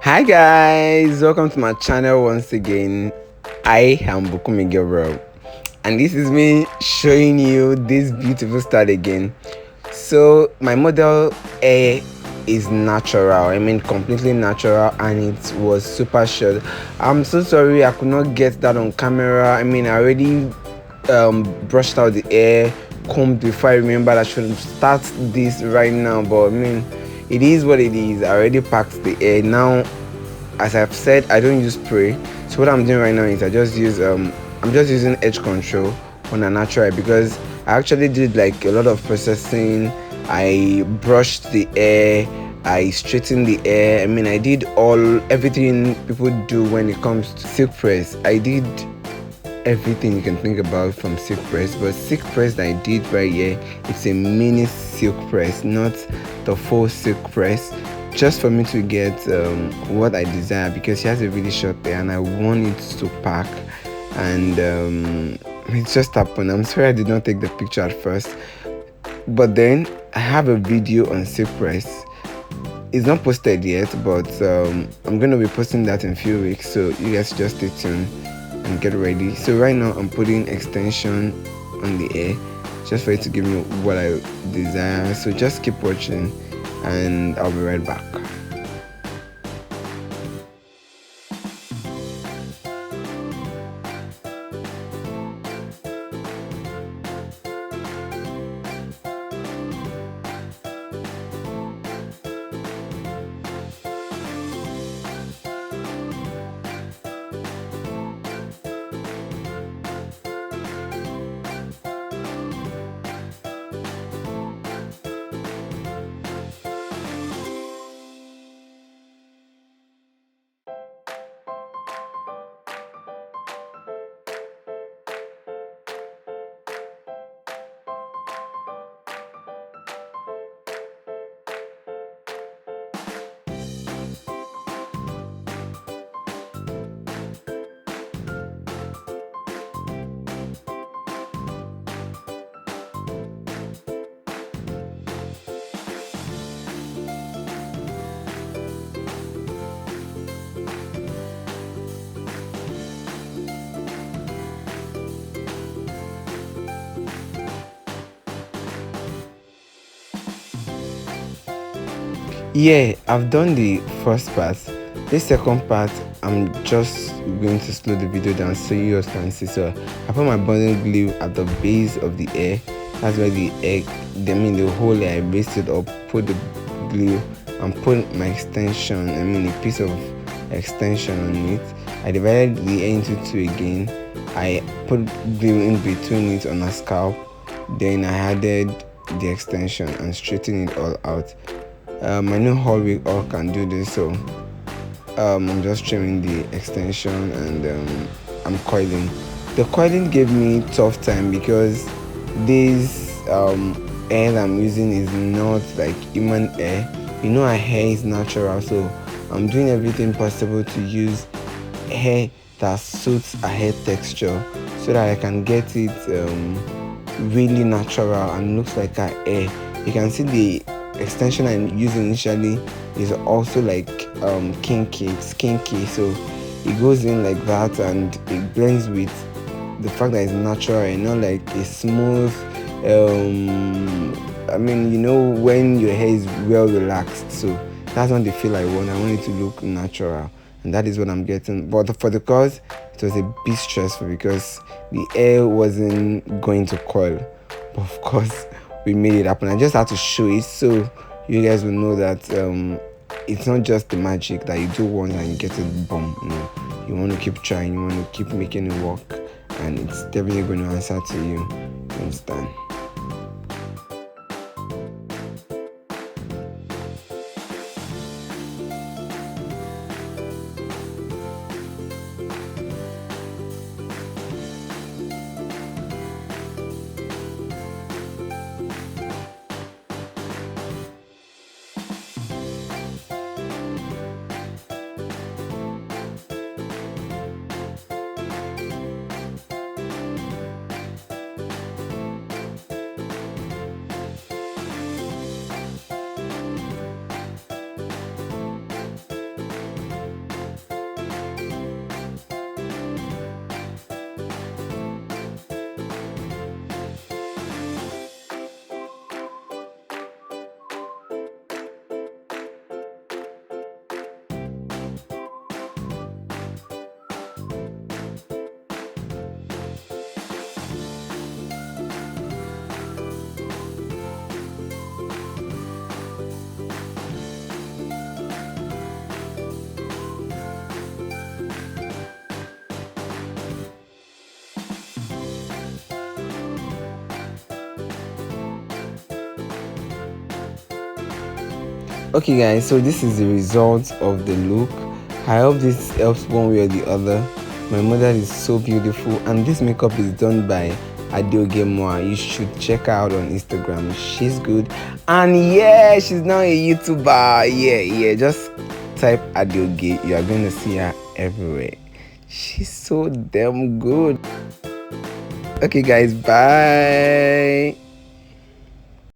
Hi guys, welcome to my channel once again. I am Bukumi Gabriel, and this is me showing you this beautiful style again. So my model hair is natural, I mean completely natural, and it was super short. I'm so sorry I could not get that on camera. I mean, I already brushed out the hair, combed before I remember I should start this right now, but I mean it is what it is. I already packed the hair now. As I've said, I don't use spray, so what I'm doing right now is I'm just using edge control on a natural hair, because I actually did like a lot of processing. I brushed the hair, I straightened the hair. I mean, I did everything people do when it comes to silk press. I did everything you can think about from silk press, but silk press that I did right here, it's a mini silk press, not the full silk press, just for me to get what I desire, because she has a really short hair and I want it to pack. And it just happened. I'm sorry I did not take the picture at first, but then I have a video on silk press. It's not posted yet, but I'm gonna be posting that in a few weeks, so you guys just stay tuned and get ready. So right now I'm putting extension on the hair just for it to give me what I desire. So just keep watching and I'll be right back. Yeah, I've done the first part. This second part, I'm just going to slow the video down so you guys can see. So I put my bonding glue at the base of the hair. That's where the egg, the whole hair, I raised it up, put the glue and put my extension, a piece of extension on it. I divided the hair into two again. I put glue in between it on a scalp. Then I added the extension and straightened it all out. I know how we all can do this, so I'm just trimming the extension and I'm coiling. The coiling gave me tough time because this hair that I'm using is not like human hair. You know, our hair is natural, so I'm doing everything possible to use hair that suits a hair texture so that I can get it really natural and looks like a hair. You can see the extension I'm using initially is also like kinky, so it goes in like that and it blends with the fact that it's natural and not like a smooth I mean, you know, when your hair is well relaxed, so that's not the feel I want it to look natural, and that is what I'm getting. But for the cause, it was a bit stressful because the hair wasn't going to coil, but of course we made it happen. I just had to show it so you guys will know that it's not just the magic that you do once and you get it boom. No, you want to keep trying, you want to keep making it work, and it's definitely going to answer to you. You understand? Okay guys, so this is the result of the look. I hope this helps one way or the other. My mother is so beautiful, and this makeup is done by Adeoge. You should check her out on Instagram. She's good, and yeah, she's now a YouTuber. Yeah, just type Adeoge, you are going to see her everywhere. She's so damn good. Okay guys, bye.